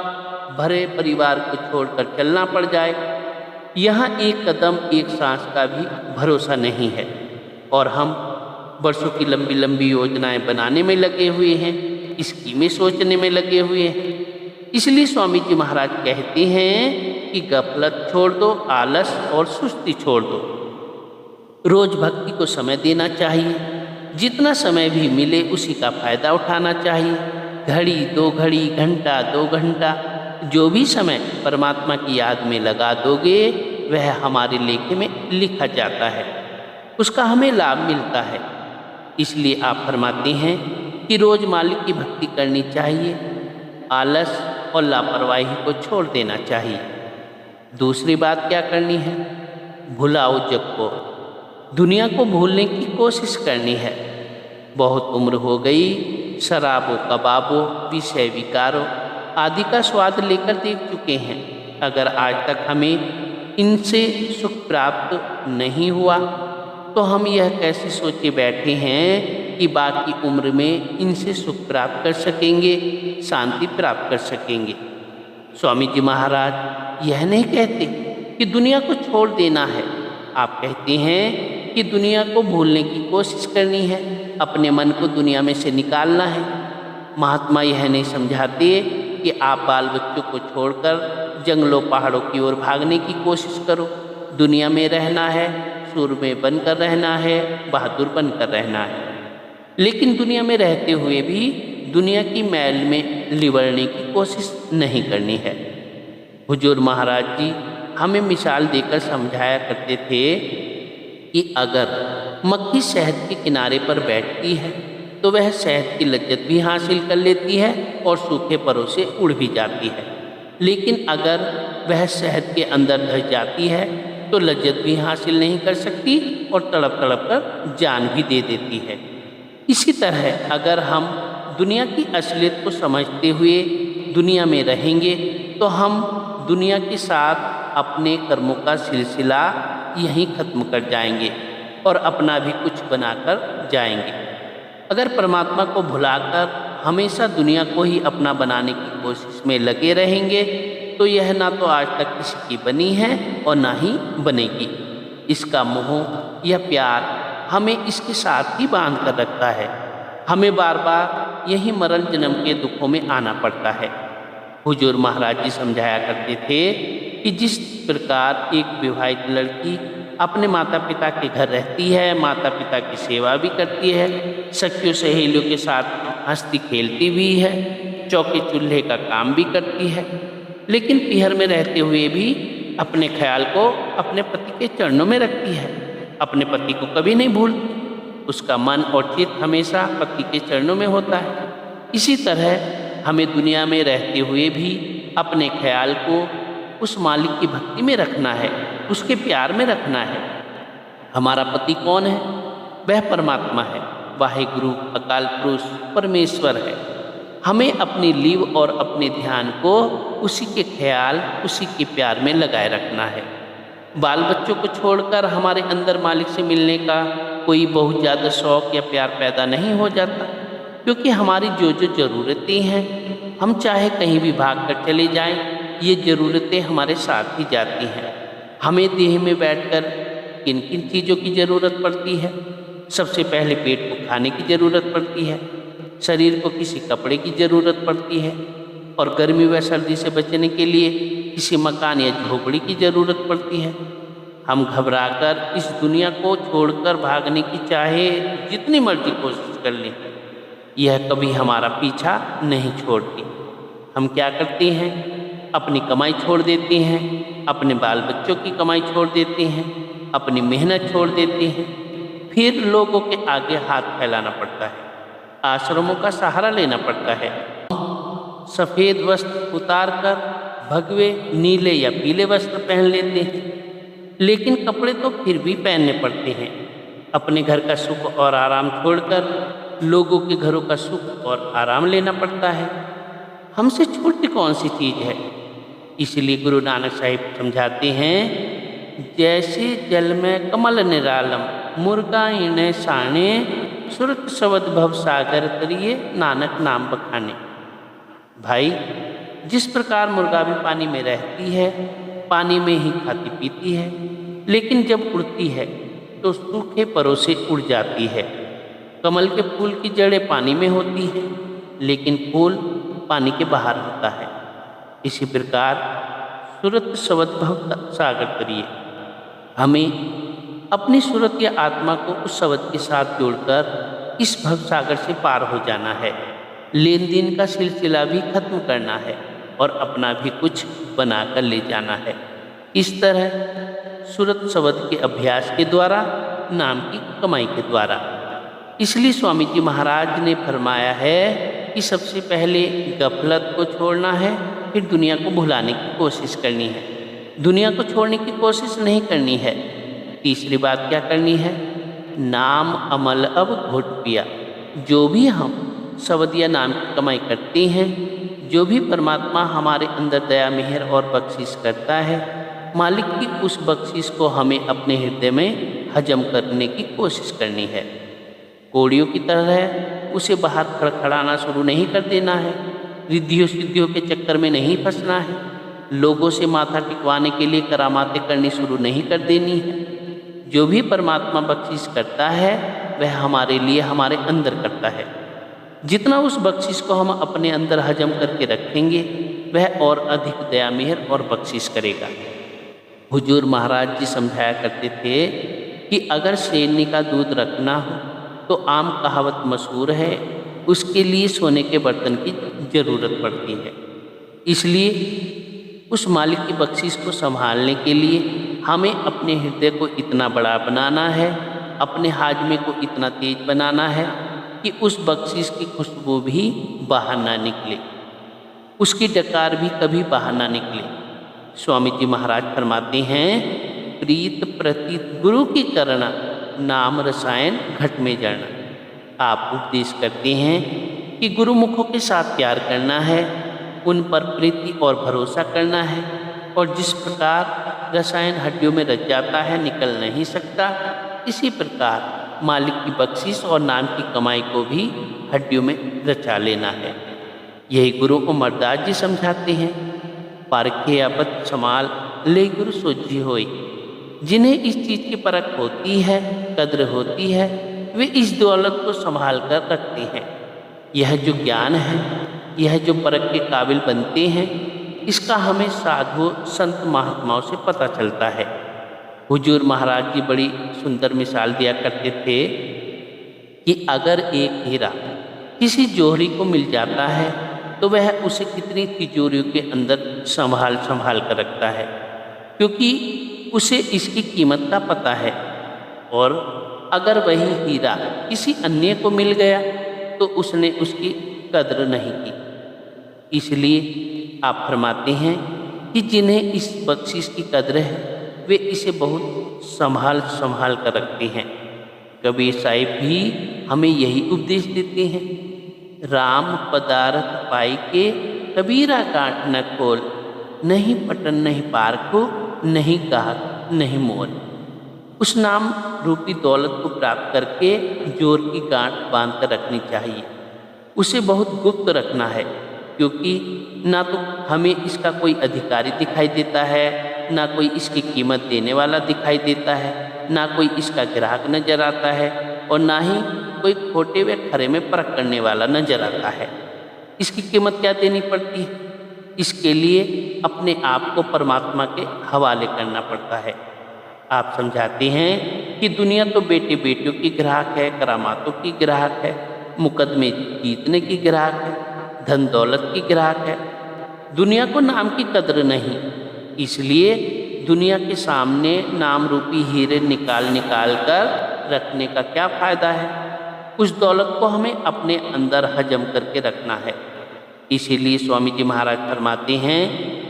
भरे परिवार को छोड़कर चलना पड़ जाए। यहाँ एक कदम एक सांस का भी भरोसा नहीं है और हम वर्षों की लंबी लंबी योजनाएं बनाने में लगे हुए हैं, स्कीमें सोचने में लगे हुए हैं। इसलिए स्वामी जी महाराज कहते हैं कि गफलत छोड़ दो, आलस और सुस्ती छोड़ दो। रोज भक्ति को समय देना चाहिए, जितना समय भी मिले उसी का फायदा उठाना चाहिए। घड़ी 2 घड़ी, घंटा 2 घंटा, जो भी समय परमात्मा की याद में लगा दोगे वह हमारे लेखे में लिखा जाता है, उसका हमें लाभ मिलता है। इसलिए आप फरमाते हैं कि रोज मालिक की भक्ति करनी चाहिए, आलस और लापरवाही को छोड़ देना चाहिए। दूसरी बात क्या करनी है? भुलाओ जग को, दुनिया को भूलने की कोशिश करनी है। बहुत उम्र हो गई, शराबो कबाबो विषय विकारो आदि का स्वाद लेकर देख चुके हैं। अगर आज तक हमें इनसे सुख प्राप्त नहीं हुआ तो हम यह कैसे सोचे बैठे हैं कि बाकी उम्र में इनसे सुख प्राप्त कर सकेंगे, शांति प्राप्त कर सकेंगे। स्वामी जी महाराज यह नहीं कहते कि दुनिया को छोड़ देना है, आप कहते हैं कि दुनिया को भूलने की कोशिश करनी है, अपने मन को दुनिया में से निकालना है। महात्मा यह नहीं समझाते कि आप बाल बच्चों को छोड़कर जंगलों पहाड़ों की ओर भागने की कोशिश करो। दुनिया में रहना है, सूरमे बनकर रहना है, बहादुर बनकर रहना है, लेकिन दुनिया में रहते हुए भी दुनिया की मैल में लिवड़ने की कोशिश नहीं करनी है। हुजूर महाराज जी हमें मिसाल देकर समझाया करते थे कि अगर मक्खी शहद के किनारे पर बैठती है तो वह शहद की लज्जत भी हासिल कर लेती है और सूखे परों से उड़ भी जाती है, लेकिन अगर वह शहद के अंदर धंस जाती है तो लज्जत भी हासिल नहीं कर सकती और तड़प तड़प कर जान भी दे देती है। इसी तरह अगर हम दुनिया की असलियत को समझते हुए दुनिया में रहेंगे तो हम दुनिया के साथ अपने कर्मों का सिलसिला यहीं ख़त्म कर जाएंगे और अपना भी कुछ बनाकर जाएंगे। अगर परमात्मा को भुलाकर हमेशा दुनिया को ही अपना बनाने की कोशिश में लगे रहेंगे तो यह ना तो आज तक किसी की बनी है और ना ही बनेगी। इसका मोह या प्यार हमें इसके साथ ही बांध कर रखता है। हमें बार बार यही मरण जन्म के दुखों में आना पड़ता है। हुजूर महाराज जी समझाया करते थे कि जिस प्रकार एक विवाहित लड़की अपने माता पिता के घर रहती है, माता पिता की सेवा भी करती है, सखियों सहेलियों के साथ हंसती खेलती भी है, चौके चूल्हे का काम भी करती है, लेकिन पीहर में रहते हुए भी अपने ख्याल को अपने पति के चरणों में रखती है, अपने पति को कभी नहीं भूलती। उसका मन और चित्त हमेशा पति के चरणों में होता है। इसी तरह हमें दुनिया में रहते हुए भी अपने ख्याल को उस मालिक की भक्ति में रखना है, उसके प्यार में रखना है। हमारा पति कौन है? वह परमात्मा है, वाहिगुरु अकाल पुरुष परमेश्वर है। हमें अपनी लीव और अपने ध्यान को उसी के ख्याल, उसी के प्यार में लगाए रखना है। बाल बच्चों को छोड़कर हमारे अंदर मालिक से मिलने का कोई बहुत ज़्यादा शौक़ या प्यार पैदा नहीं हो जाता, क्योंकि हमारी जो जो ज़रूरतें हैं, हम चाहे कहीं भी भाग कर चले जाएं, ये ज़रूरतें हमारे साथ ही जाती हैं। हमें देह में बैठकर किन किन चीज़ों की ज़रूरत पड़ती है? सबसे पहले पेट को खाने की ज़रूरत पड़ती है, शरीर को किसी कपड़े की ज़रूरत पड़ती है, और गर्मी व सर्दी से बचने के लिए किसी मकान या झोपड़ी की ज़रूरत पड़ती है। हम घबराकर इस दुनिया को छोड़कर भागने की चाहे जितनी मर्जी कोशिश कर लें, यह कभी हमारा पीछा नहीं छोड़ती। हम क्या करते हैं? अपनी कमाई छोड़ देते हैं, अपने बाल बच्चों की कमाई छोड़ देते हैं, अपनी मेहनत छोड़ देते हैं, फिर लोगों के आगे हाथ फैलाना पड़ता है। आश्रमों का सहारा लेना पड़ता है। सफ़ेद वस्त्र उतारकर भगवे नीले या पीले वस्त्र पहन लेते हैं, लेकिन कपड़े तो फिर भी पहनने पड़ते हैं। अपने घर का सुख और आराम छोड़कर लोगों के घरों का सुख और आराम लेना पड़ता है। हमसे छोटी कौन सी चीज़ है। इसलिए गुरु नानक साहिब समझाते हैं, जैसे जल में कमल निरालम मुर्गा इणे साणे सुरत सवद भव सागर तरिए नानक नाम बखाने। भाई, जिस प्रकार मुर्गा भी पानी में रहती है, पानी में ही खाती पीती है, लेकिन जब उड़ती है तो सूखे परों से उड़ जाती है। कमल के फूल की जड़ें पानी में होती हैं, लेकिन फूल पानी के बाहर होता है। इसी प्रकार सुरत सवद भव सागर तरिए, हमें अपनी सुरत या आत्मा को उस सवद के साथ जोड़कर इस भव सागर से पार हो जाना है। लेन देन का सिलसिला भी खत्म करना है और अपना भी कुछ बनाकर ले जाना है। इस तरह सुरत सवद के अभ्यास के द्वारा, नाम की कमाई के द्वारा। इसलिए स्वामी जी महाराज ने फरमाया है कि सबसे पहले गफलत को छोड़ना है, फिर दुनिया को भुलाने की कोशिश करनी है। दुनिया को छोड़ने की कोशिश नहीं करनी है। तीसरी बात क्या करनी है? नाम अमल अब घुट पिया। जो भी हम शब्द या नाम की कमाई करते हैं, जो भी परमात्मा हमारे अंदर दया मेहर और बख्शिश करता है, मालिक की उस बख्शिश को हमें अपने हृदय में हजम करने की कोशिश करनी है। कोड़ियों की तरह उसे बाहर खड़खड़ाना शुरू नहीं कर देना है। रिद्धियों सिद्धियों के चक्कर में नहीं फंसना है। लोगों से माथा टिकवाने के लिए करामातें करनी शुरू नहीं कर देनी है। जो भी परमात्मा बख्शिश करता है वह हमारे लिए हमारे अंदर करता है। जितना उस बख्शिश को हम अपने अंदर हजम करके रखेंगे, वह और अधिक दया मेहर और बख्शिश करेगा। हुजूर महाराज जी समझाया करते थे कि अगर शेरनी का दूध रखना हो तो आम कहावत मशहूर है, उसके लिए सोने के बर्तन की ज़रूरत पड़ती है। इसलिए उस मालिक की बख्शिश को संभालने के लिए हमें अपने हृदय को इतना बड़ा बनाना है, अपने हाजमे को इतना तेज बनाना है कि उस बख्शिश की खुशबू भी बाहर ना निकले, उसकी डकार भी कभी बाहर ना निकले। स्वामी जी महाराज फरमाते हैं, प्रीत प्रतीत गुरु की करना, नाम रसायन घट में जड़ना। आप उपदेश करते हैं कि गुरुमुखों के साथ प्यार करना है, उन पर प्रीति और भरोसा करना है, और जिस प्रकार रसायन हड्डियों में रच जाता है, निकल नहीं सकता, इसी प्रकार मालिक की बख्शिश और नाम की कमाई को भी हड्डियों में रचा लेना है। यही गुरु अमरदास जी समझाते हैं, पारखे आपत समाल ले गुरु सोझी होई। जिन्हें इस चीज़ की परख होती है, कद्र होती है, वे इस दौलत को संभाल कर रखते हैं। यह जो ज्ञान है, यह जो परख के काबिल बनते हैं, इसका हमें साधु संत महात्माओं से पता चलता है। हुजूर महाराज जी बड़ी सुंदर मिसाल दिया करते थे कि अगर एक हीरा किसी जोहरी को मिल जाता है तो वह उसे कितनी तिजोरियों के अंदर संभाल संभाल कर रखता है, क्योंकि उसे इसकी कीमत का पता है। और अगर वही हीरा किसी अन्य को मिल गया तो उसने उसकी कद्र नहीं की। इसलिए आप फरमाते हैं कि जिन्हें इस बख्शिश की कद्र है, वे इसे बहुत संभाल संभाल कर रखते हैं। कबीर साहिब भी हमें यही उपदेश देते हैं, राम पदारथ पाई के कबीरा गांठ न खोल, नहीं पटन नहीं पार को, नहीं गाहक नहीं मोल। उस नाम रूपी दौलत को प्राप्त करके जोर की गांठ बांध कर रखनी चाहिए। उसे बहुत गुप्त रखना है, क्योंकि ना तो हमें इसका कोई अधिकारी दिखाई देता है, ना कोई इसकी कीमत देने वाला दिखाई देता है, ना कोई इसका ग्राहक नजर आता है, और ना ही कोई खोटे व खरे में परख करने वाला नजर आता है। इसकी कीमत क्या देनी पड़ती है? इसके लिए अपने आप को परमात्मा के हवाले करना पड़ता है। आप समझाते हैं कि दुनिया तो बेटे बेटियों की ग्राहक है, करामातों की ग्राहक है, मुकदमे जीतने की ग्राहक है, धन दौलत की ग्राहक है। दुनिया को नाम की कद्र नहीं, इसलिए दुनिया के सामने नाम रूपी हीरे निकाल निकाल कर रखने का क्या फायदा है। उस दौलत को हमें अपने अंदर हजम करके रखना है। इसीलिए स्वामी जी महाराज फरमाते हैं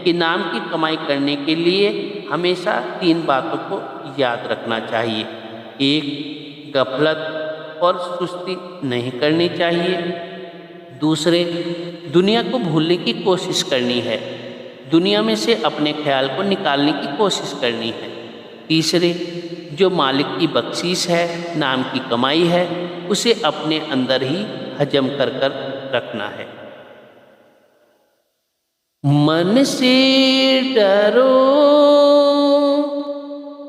कि नाम की कमाई करने के लिए हमेशा 3 बातों को याद रखना चाहिए। एक, गफलत और सुस्ती नहीं करनी चाहिए। दूसरे, दुनिया को भूलने की कोशिश करनी है, दुनिया में से अपने ख्याल को निकालने की कोशिश करनी है। तीसरे, जो मालिक की बख्शीश है, नाम की कमाई है, उसे अपने अंदर ही हजम कर कर रखना है। मन से डरो,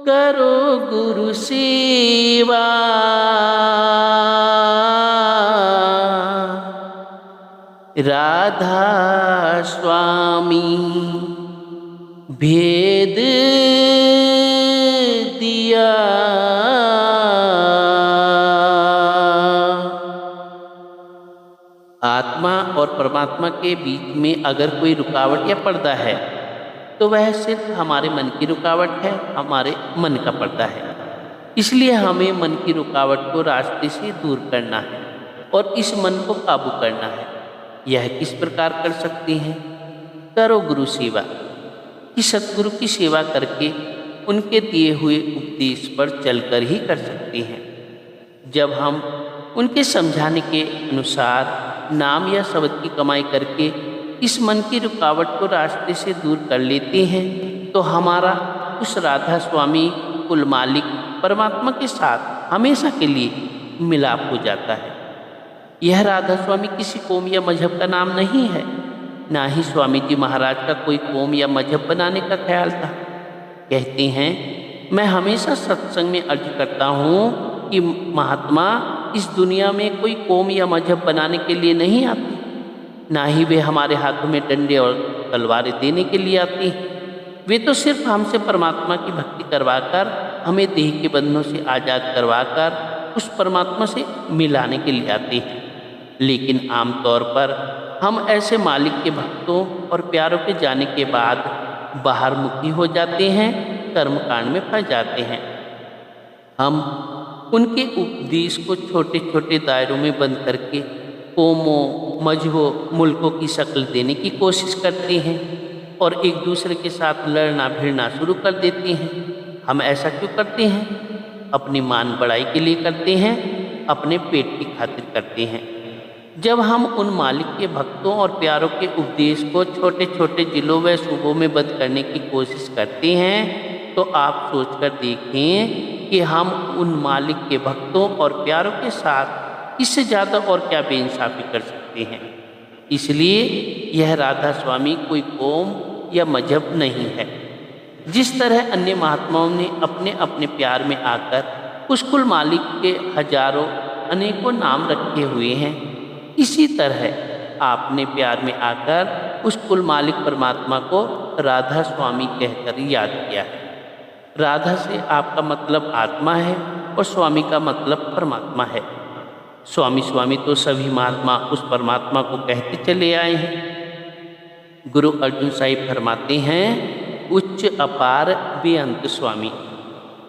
करो गुरु सेवा, राधा स्वामी भेद दिया। आत्मा और परमात्मा के बीच में अगर कोई रुकावट या पर्दा है तो वह सिर्फ हमारे मन की रुकावट है, हमारे मन का पर्दा है। इसलिए हमें मन की रुकावट को रास्ते से दूर करना है और इस मन को काबू करना है। यह किस प्रकार कर सकते हैं? करो गुरु सेवा, कि सतगुरु की सेवा करके उनके दिए हुए उपदेश पर चलकर ही कर सकते हैं। जब हम उनके समझाने के अनुसार नाम या शब्द की कमाई करके इस मन की रुकावट को रास्ते से दूर कर लेते हैं तो हमारा उस राधा स्वामी कुल मालिक परमात्मा के साथ हमेशा के लिए मिलाप हो जाता है। यह राधा स्वामी किसी कौम या मजहब का नाम नहीं है, ना ही स्वामी जी महाराज का कोई कौम या मजहब बनाने का ख्याल था। कहते हैं, मैं हमेशा सत्संग में अर्ज करता हूँ कि महात्मा इस दुनिया में कोई कौम या मजहब बनाने के लिए नहीं आते, ना ही वे हमारे हाथों में डंडे और तलवारें देने के लिए आती हैं। वे तो सिर्फ हमसे परमात्मा की भक्ति करवाकर, हमें देह के बंधनों से आज़ाद करवाकर उस परमात्मा से मिलाने के लिए आते हैं। लेकिन आमतौर पर हम ऐसे मालिक के भक्तों और प्यारों के जाने के बाद बाहर मुखी हो जाते हैं, कर्मकांड में फंस जाते हैं। हम उनके उपदेश को छोटे छोटे दायरों में बंद करके कौमों, मजहबों, मुल्कों की शक्ल देने की कोशिश करते हैं और एक दूसरे के साथ लड़ना भिड़ना शुरू कर देते हैं। हम ऐसा क्यों करते हैं? अपनी मान बढ़ाई के लिए करते हैं, अपने पेट की खातिर करते हैं। जब हम उन मालिक के भक्तों और प्यारों के उपदेश को छोटे छोटे जिलों व सूबों में बंद करने की कोशिश करते हैं तो आप सोचकर देखें कि हम उन मालिक के भक्तों और प्यारों के साथ इससे ज़्यादा और क्या बेइंसाफ़ी कर सकते हैं। इसलिए यह राधा स्वामी कोई कौम या मजहब नहीं है। जिस तरह अन्य महात्माओं ने अपने अपने प्यार में आकर उस कुल मालिक के हजारों अनेकों नाम रखे हुए हैं, इसी तरह आपने प्यार में आकर उस कुल मालिक परमात्मा को राधा स्वामी कहकर याद किया है। राधा से आपका मतलब आत्मा है और स्वामी का मतलब परमात्मा है। स्वामी स्वामी तो सभी महात्मा उस परमात्मा को कहते चले आए हैं। गुरु अर्जुन साहिब फरमाते हैं, उच्च अपार बेअंत स्वामी।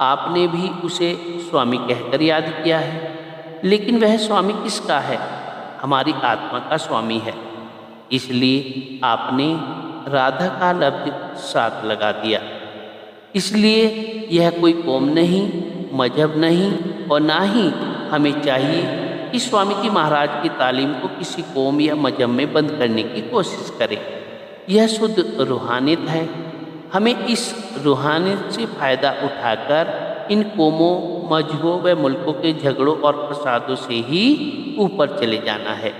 आपने भी उसे स्वामी कहकर याद किया है, लेकिन वह स्वामी किसका है? हमारी आत्मा का स्वामी है। इसलिए आपने राधा का लफ्ज साथ लगा दिया। इसलिए यह कोई कौम नहीं, मजहब नहीं और ना ही हमें चाहिए कि स्वामी जी महाराज की तालीम को किसी कौम या मजहब में बंद करने की कोशिश करें। यह शुद्ध रूहानियत है। हमें इस रूहानियत से फ़ायदा उठाकर इन कौमों, मजहबों व मुल्कों के झगड़ों और फसादों से ही ऊपर चले जाना है।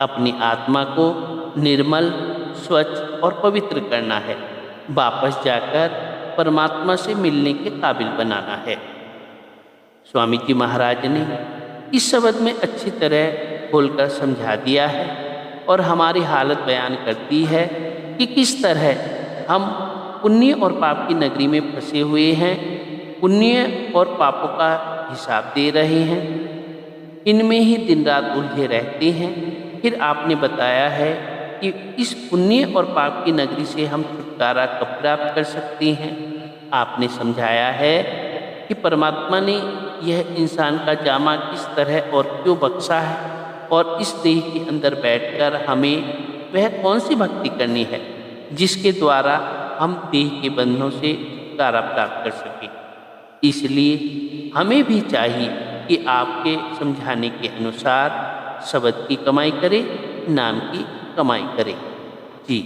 अपनी आत्मा को निर्मल, स्वच्छ और पवित्र करना है। वापस जाकर परमात्मा से मिलने के काबिल बनाना है। स्वामी जी महाराज ने इस शब्द में अच्छी तरह खोलकर समझा दिया है और हमारी हालत बयान करती है कि किस तरह हम पुण्य और पाप की नगरी में फंसे हुए हैं, पुण्य और पापों का हिसाब दे रहे हैं, इनमें ही दिन रात उलझे रहते हैं। फिर आपने बताया है कि इस पुण्य और पाप की नगरी से हम छुटकारा कब प्राप्त कर सकते हैं। आपने समझाया है कि परमात्मा ने यह इंसान का जामा किस तरह और क्यों बख्शा है, और इस देह के अंदर बैठकर हमें वह कौन सी भक्ति करनी है जिसके द्वारा हम देह के बंधनों से छुटकारा प्राप्त कर सकें। इसलिए हमें भी चाहिए कि आपके समझाने के अनुसार शब्द की कमाई करें, नाम की कमाई करें। जी।